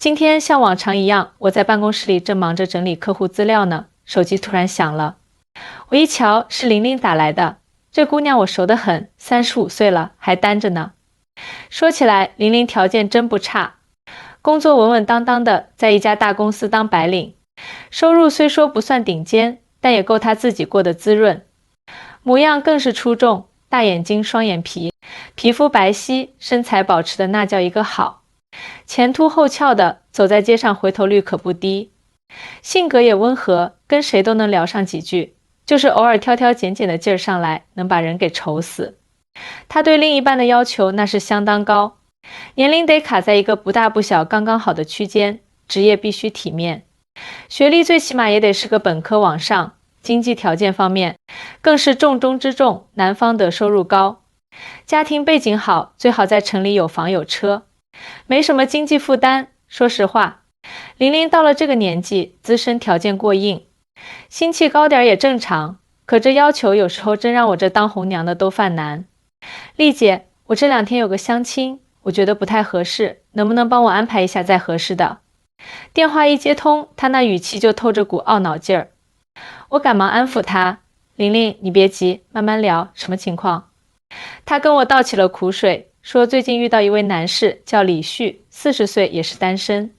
今天像往常一样，我在办公室里正忙着整理客户资料呢，手机突然响了。我一瞧，是玲玲打来的。这姑娘我熟得很，35岁了，还单着呢。说起来，玲玲条件真不差，工作稳稳当当的，在一家大公司当白领，收入虽说不算顶尖，但也够她自己过得滋润。模样更是出众，大眼睛双眼皮，皮肤白皙，身材保持的那叫一个好。前凸后翘的，走在街上回头率可不低。性格也温和，跟谁都能聊上几句，就是偶尔挑挑拣拣的劲儿上来，能把人给愁死。他对另一半的要求那是相当高，年龄得卡在一个不大不小刚刚好的区间，职业必须体面，学历最起码也得是个本科往上，经济条件方面更是重中之重，男方得收入高，家庭背景好，最好在城里有房有车，没什么经济负担。说实话，玲玲到了这个年纪，自身条件过硬，心气高点也正常，可这要求有时候真让我这当红娘的都犯难。丽姐，我这2天有个相亲，我觉得不太合适，能不能帮我安排一下再合适的？电话一接通，她那语气就透着股懊恼劲儿。我赶忙安抚她，玲玲，你别急，慢慢聊，什么情况？她跟我倒起了苦水，说最近遇到一位男士，叫李旭，40岁，也是单身。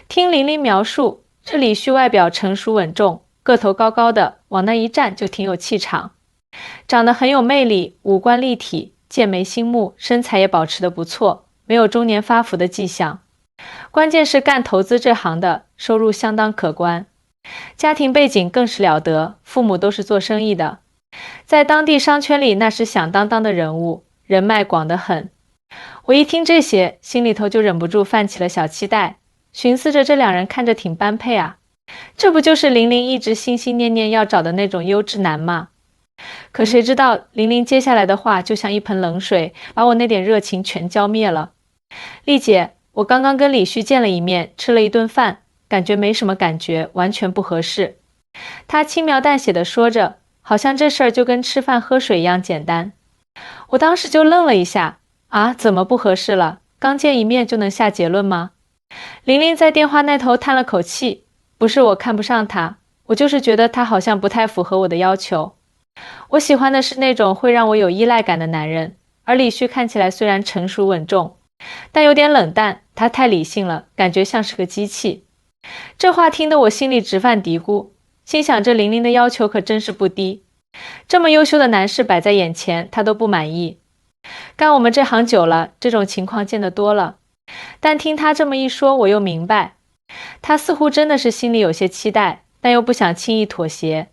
听玲玲描述，这李旭外表成熟稳重，个头高高的，往那一站就挺有气场，长得很有魅力，五官立体，剑眉星目，身材也保持得不错，没有中年发福的迹象。关键是干投资这行的，收入相当可观，家庭背景更是了得，父母都是做生意的，在当地商圈里那是响当当的人物，人脉广得很。我一听这些，心里头就忍不住泛起了小期待，寻思着这2人看着挺般配啊，这不就是玲玲一直心心念念要找的那种优质男吗？可谁知道玲玲接下来的话就像一盆冷水，把我那点热情全浇灭了。丽姐，我刚刚跟李旭见了一面，吃了一顿饭，感觉没什么感觉，完全不合适。她轻描淡写地说着，好像这事儿就跟吃饭喝水一样简单。我当时就愣了一下，啊，怎么不合适了？刚见一面就能下结论吗？玲玲在电话那头叹了口气，不是我看不上他，我就是觉得他好像不太符合我的要求。我喜欢的是那种会让我有依赖感的男人，而李旭看起来虽然成熟稳重，但有点冷淡，他太理性了，感觉像是个机器。这话听得我心里直犯嘀咕，心想这玲玲的要求可真是不低，这么优秀的男士摆在眼前，他都不满意。干我们这行久了，这种情况见得多了，但听他这么一说，我又明白，他似乎真的是心里有些期待，但又不想轻易妥协，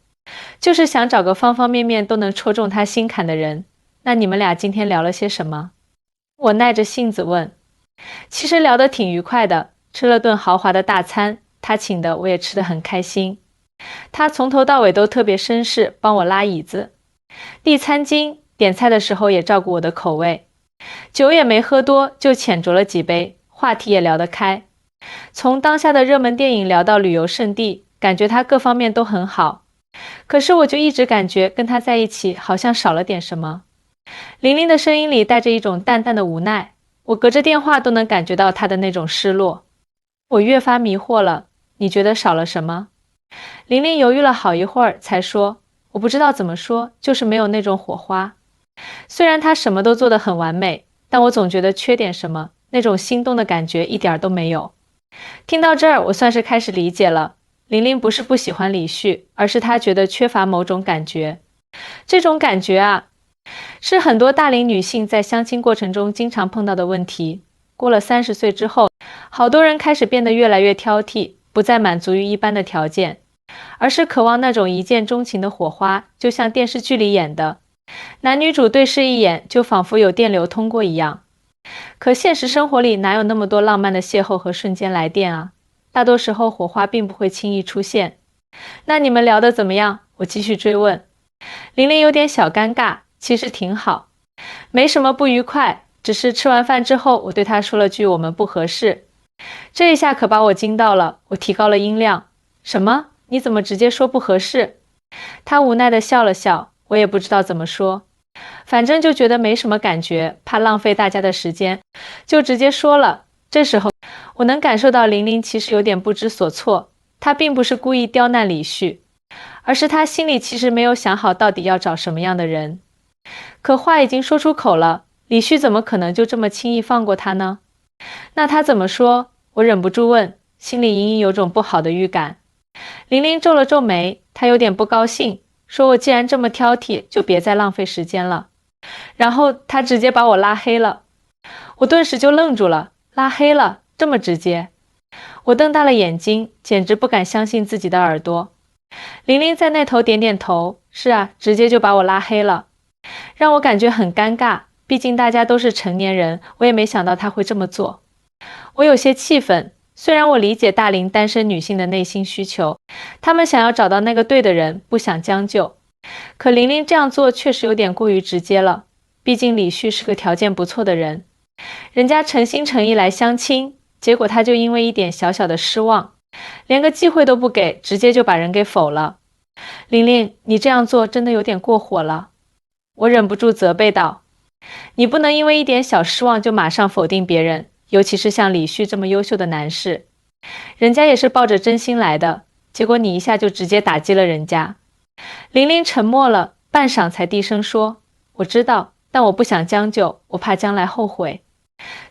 就是想找个方方面面都能戳中他心坎的人。那你们俩今天聊了些什么？我耐着性子问。其实聊得挺愉快的，吃了顿豪华的大餐，他请的，我也吃得很开心。他从头到尾都特别绅士，帮我拉椅子，递餐巾，点菜的时候也照顾我的口味。酒也没喝多，就浅酌了几杯，话题也聊得开。从当下的热门电影聊到旅游胜地，感觉他各方面都很好。可是我就一直感觉跟他在一起好像少了点什么。玲玲的声音里带着一种淡淡的无奈，我隔着电话都能感觉到她的那种失落。我越发迷惑了，你觉得少了什么？玲玲犹豫了好一会儿才说，我不知道怎么说，就是没有那种火花。虽然她什么都做得很完美，但我总觉得缺点什么，那种心动的感觉一点都没有。听到这儿，我算是开始理解了，玲玲不是不喜欢李旭，而是她觉得缺乏某种感觉。这种感觉啊，是很多大龄女性在相亲过程中经常碰到的问题。过了30岁之后，好多人开始变得越来越挑剔，不再满足于一般的条件，而是渴望那种一见钟情的火花，就像电视剧里演的，男女主对视一眼，就仿佛有电流通过一样。可现实生活里哪有那么多浪漫的邂逅和瞬间来电啊？大多时候火花并不会轻易出现。那你们聊得怎么样？我继续追问。玲玲有点小尴尬，其实挺好，没什么不愉快，只是吃完饭之后，我对她说了句我们不合适。这一下可把我惊到了，我提高了音量。什么？你怎么直接说不合适？她无奈地笑了笑，我也不知道怎么说，反正就觉得没什么感觉，怕浪费大家的时间，就直接说了。这时候我能感受到玲玲其实有点不知所措，她并不是故意刁难李旭，而是她心里其实没有想好到底要找什么样的人。可话已经说出口了，李旭怎么可能就这么轻易放过她呢？那他怎么说？我忍不住问，心里隐隐有种不好的预感。玲玲皱了皱眉，她有点不高兴，说我既然这么挑剔，就别再浪费时间了。然后她直接把我拉黑了。我顿时就愣住了，拉黑了，这么直接？我瞪大了眼睛，简直不敢相信自己的耳朵。玲玲在那头点点头，是啊，直接就把我拉黑了，让我感觉很尴尬，毕竟大家都是成年人，我也没想到她会这么做。我有些气愤，虽然我理解大龄单身女性的内心需求，她们想要找到那个对的人，不想将就，可玲玲这样做确实有点过于直接了，毕竟李旭是个条件不错的人，人家诚心诚意来相亲，结果他就因为一点小小的失望，连个机会都不给，直接就把人给否了。玲玲，你这样做真的有点过火了。我忍不住责备道，你不能因为一点小失望就马上否定别人，尤其是像李旭这么优秀的男士，人家也是抱着真心来的，结果你一下就直接打击了人家。玲玲沉默了半晌才低声说，我知道，但我不想将就，我怕将来后悔。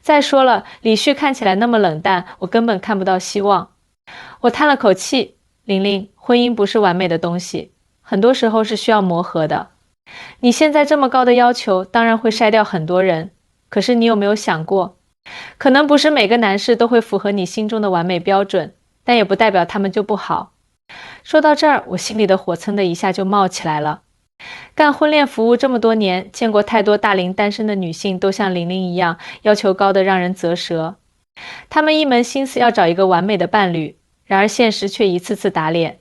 再说了，李旭看起来那么冷淡，我根本看不到希望。我叹了口气，玲玲，婚姻不是完美的东西，很多时候是需要磨合的。你现在这么高的要求，当然会筛掉很多人，可是你有没有想过，可能不是每个男士都会符合你心中的完美标准，但也不代表他们就不好。说到这儿，我心里的火蹭的一下就冒起来了。干婚恋服务这么多年，见过太多大龄单身的女性都像玲玲一样，要求高的让人啧舌。她们一门心思要找一个完美的伴侣，然而现实却一次次打脸，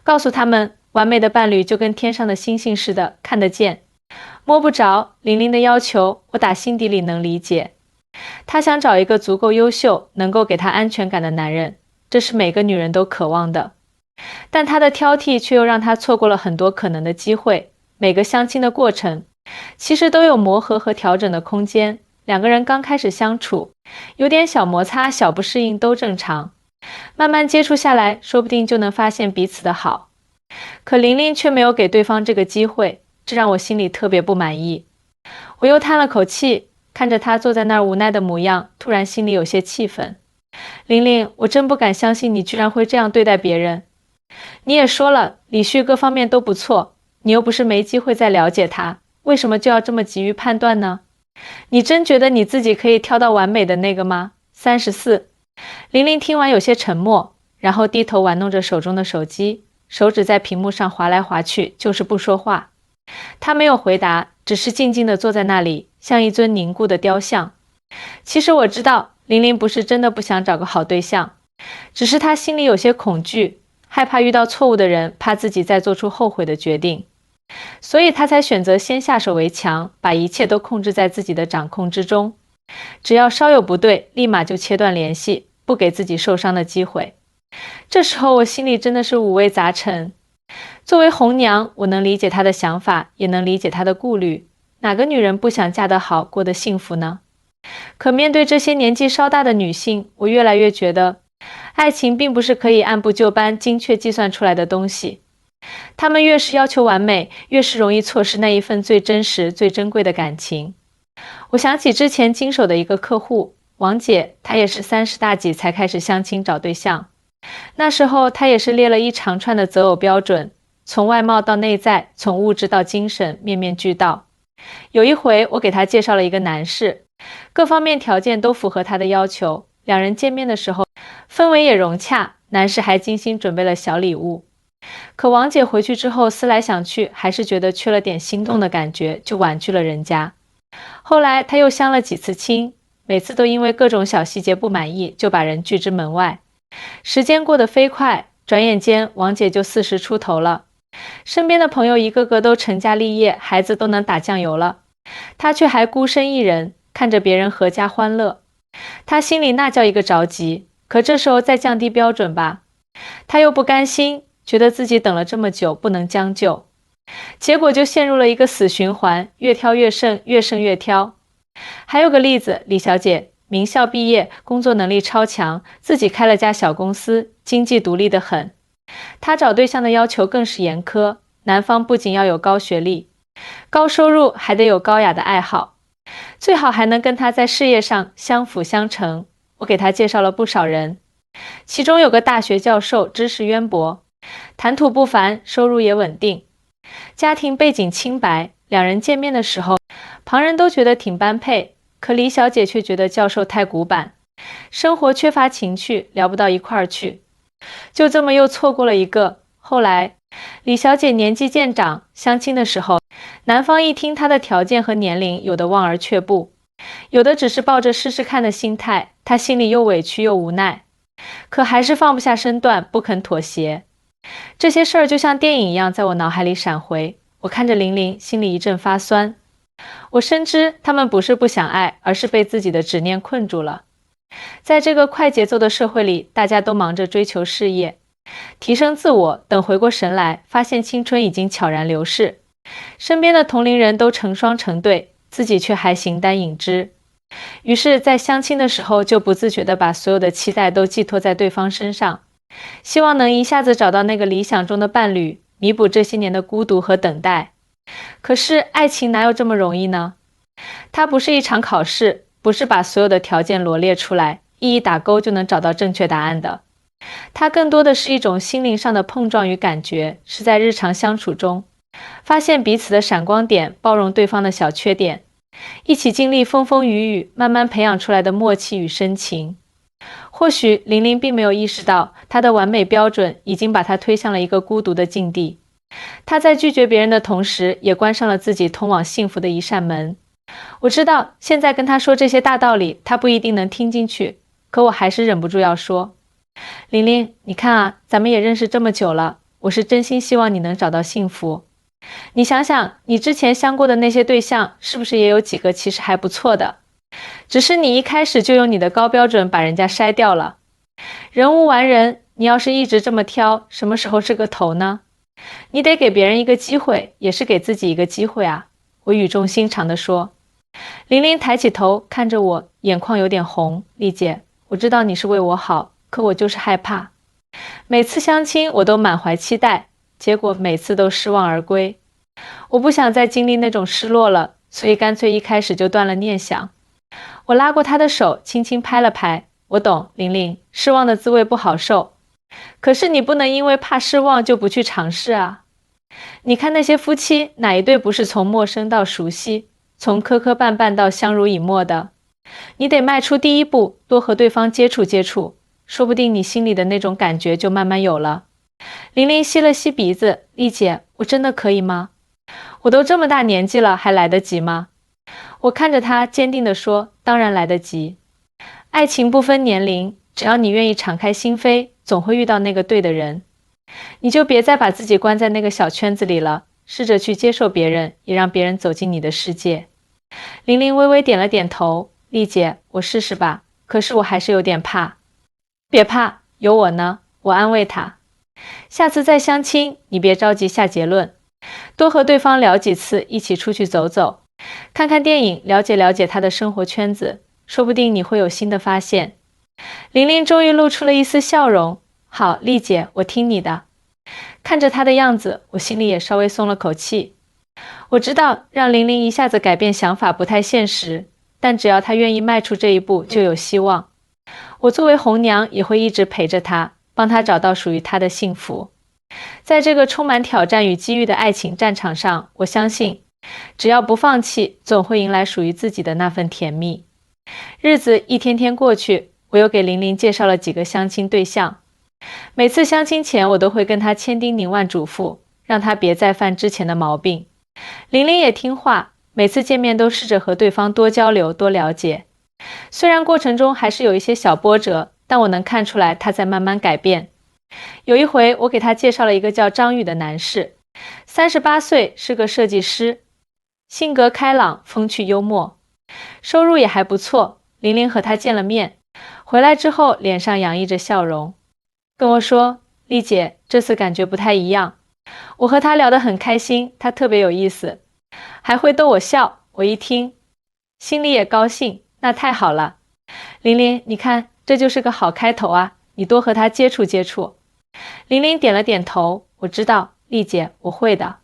告诉她们完美的伴侣就跟天上的星星似的，看得见，摸不着。玲玲的要求，我打心底里能理解。她想找一个足够优秀，能够给她安全感的男人，这是每个女人都渴望的。但她的挑剔却又让她错过了很多可能的机会。每个相亲的过程，其实都有磨合和调整的空间。两个人刚开始相处，有点小摩擦、小不适应都正常。慢慢接触下来，说不定就能发现彼此的好。可玲玲却没有给对方这个机会，这让我心里特别不满意。我又叹了口气，看着她坐在那儿无奈的模样，突然心里有些气愤。玲玲，我真不敢相信你居然会这样对待别人。你也说了，李旭各方面都不错，你又不是没机会再了解他，为什么就要这么急于判断呢？你真觉得你自己可以挑到完美的那个吗？34。玲玲听完有些沉默，然后低头玩弄着手中的手机，手指在屏幕上划来划去，就是不说话。她没有回答，只是静静地坐在那里，像一尊凝固的雕像。其实我知道，玲玲不是真的不想找个好对象，只是她心里有些恐惧，害怕遇到错误的人，怕自己再做出后悔的决定，所以他才选择先下手为强，把一切都控制在自己的掌控之中。只要稍有不对，立马就切断联系，不给自己受伤的机会。这时候我心里真的是五味杂陈。作为红娘，我能理解她的想法，也能理解她的顾虑。哪个女人不想嫁得好，过得幸福呢？可面对这些年纪稍大的女性，我越来越觉得爱情并不是可以按部就班、精确计算出来的东西。她们越是要求完美，越是容易错失那一份最真实、最珍贵的感情。我想起之前经手的一个客户，王姐，她也是30大几才开始相亲找对象。那时候她也是列了一长串的择偶标准，从外貌到内在，从物质到精神，面面俱到。有一回我给她介绍了一个男士，各方面条件都符合她的要求，两人见面的时候氛围也融洽，男士还精心准备了小礼物。可王姐回去之后思来想去，还是觉得缺了点心动的感觉，就婉拒了人家。后来她又相了几次亲，每次都因为各种小细节不满意，就把人拒之门外。时间过得飞快，转眼间王姐就40出头了，身边的朋友一个个都成家立业，孩子都能打酱油了，她却还孤身一人，看着别人阖家欢乐。她心里那叫一个着急，可这时候再降低标准吧，她又不甘心，觉得自己等了这么久，不能将就，结果就陷入了一个死循环，越挑越剩，越剩越挑。还有个例子，李小姐，名校毕业，工作能力超强，自己开了家小公司，经济独立得很。他找对象的要求更是严苛，男方不仅要有高学历、高收入，还得有高雅的爱好，最好还能跟他在事业上相辅相成。我给他介绍了不少人，其中有个大学教授，知识渊博，谈吐不凡，收入也稳定，家庭背景清白。两人见面的时候，旁人都觉得挺般配，可李小姐却觉得教授太古板，生活缺乏情趣，聊不到一块儿去。就这么又错过了一个。后来李小姐年纪渐长，相亲的时候，男方一听她的条件和年龄，有的望而却步，有的只是抱着试试看的心态，她心里又委屈又无奈，可还是放不下身段，不肯妥协。这些事儿就像电影一样在我脑海里闪回，我看着玲玲，心里一阵发酸。我深知他们不是不想爱，而是被自己的执念困住了。在这个快节奏的社会里，大家都忙着追求事业，提升自我，等回过神来，发现青春已经悄然流逝，身边的同龄人都成双成对，自己却还形单影只。于是在相亲的时候，就不自觉地把所有的期待都寄托在对方身上，希望能一下子找到那个理想中的伴侣，弥补这些年的孤独和等待。可是爱情哪有这么容易呢？它不是一场考试，不是把所有的条件罗列出来，一一打勾就能找到正确答案的。它更多的是一种心灵上的碰撞与感觉，是在日常相处中发现彼此的闪光点，包容对方的小缺点，一起经历风风雨雨，慢慢培养出来的默契与深情。或许玲玲并没有意识到，她的完美标准已经把她推向了一个孤独的境地。她在拒绝别人的同时，也关上了自己通往幸福的一扇门。我知道现在跟她说这些大道理，她不一定能听进去，可我还是忍不住要说。玲玲，你看啊，咱们也认识这么久了，我是真心希望你能找到幸福。你想想，你之前相过的那些对象，是不是也有几个其实还不错的？只是你一开始就用你的高标准把人家筛掉了。人无完人，你要是一直这么挑，什么时候是个头呢？你得给别人一个机会，也是给自己一个机会啊。我语重心长地说。玲玲抬起头看着我，眼眶有点红。丽姐，我知道你是为我好，可我就是害怕。每次相亲我都满怀期待，结果每次都失望而归。我不想再经历那种失落了，所以干脆一开始就断了念想。我拉过她的手，轻轻拍了拍。我懂，玲玲，失望的滋味不好受。可是你不能因为怕失望就不去尝试啊。你看那些夫妻，哪一对不是从陌生到熟悉，从磕磕绊绊到相濡以沫的？你得迈出第一步，多和对方接触接触，说不定你心里的那种感觉就慢慢有了。玲玲吸了吸鼻子，丽姐，我真的可以吗？我都这么大年纪了，还来得及吗？我看着她，坚定地说，当然来得及。爱情不分年龄，只要你愿意敞开心扉，总会遇到那个对的人。你就别再把自己关在那个小圈子里了，试着去接受别人，也让别人走进你的世界。玲玲微微点了点头，丽姐，我试试吧，可是我还是有点怕。别怕，有我呢，我安慰她。下次再相亲，你别着急下结论，多和对方聊几次，一起出去走走，看看电影，了解了解他的生活圈子，说不定你会有新的发现。玲玲终于露出了一丝笑容。好，丽姐，我听你的。看着她的样子，我心里也稍微松了口气。我知道让玲玲一下子改变想法不太现实，但只要她愿意迈出这一步，就有希望。我作为红娘，也会一直陪着她，帮她找到属于她的幸福。在这个充满挑战与机遇的爱情战场上，我相信，只要不放弃，总会迎来属于自己的那份甜蜜。日子一天天过去，我又给玲玲介绍了几个相亲对象。每次相亲前，我都会跟她千叮咛万嘱咐，让她别再犯之前的毛病。玲玲也听话，每次见面都试着和对方多交流、多了解。虽然过程中还是有一些小波折，但我能看出来她在慢慢改变。有一回，我给她介绍了一个叫张宇的男士，38岁，是个设计师，性格开朗，风趣幽默，收入也还不错。玲玲和他见了面，回来之后脸上洋溢着笑容，跟我说，丽姐，这次感觉不太一样，我和他聊得很开心，他特别有意思，还会逗我笑。我一听，心里也高兴，那太好了。玲玲，你看，这就是个好开头啊，你多和他接触接触。玲玲点了点头，我知道，丽姐，我会的。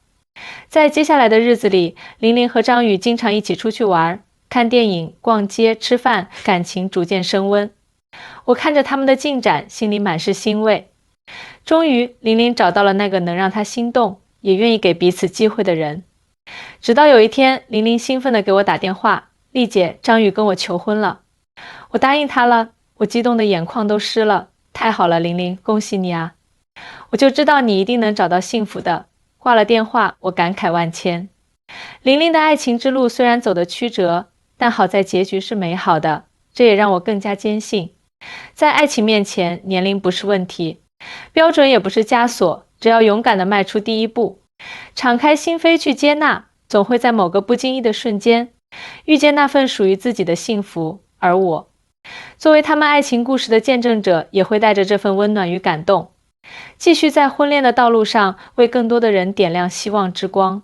在接下来的日子里，玲玲和张宇经常一起出去玩，看电影、逛街、吃饭，感情逐渐升温。我看着他们的进展，心里满是欣慰。终于，玲玲找到了那个能让她心动，也愿意给彼此机会的人。直到有一天，玲玲兴奋地给我打电话：“丽姐，张宇跟我求婚了。”我答应他了，我激动的眼眶都湿了。太好了，玲玲，恭喜你啊！我就知道你一定能找到幸福的。挂了电话，我感慨万千。玲玲的爱情之路虽然走得曲折，但好在结局是美好的，这也让我更加坚信，在爱情面前，年龄不是问题，标准也不是枷锁，只要勇敢地迈出第一步，敞开心扉去接纳，总会在某个不经意的瞬间，遇见那份属于自己的幸福。而我，作为他们爱情故事的见证者，也会带着这份温暖与感动，继续在婚恋的道路上为更多的人点亮希望之光。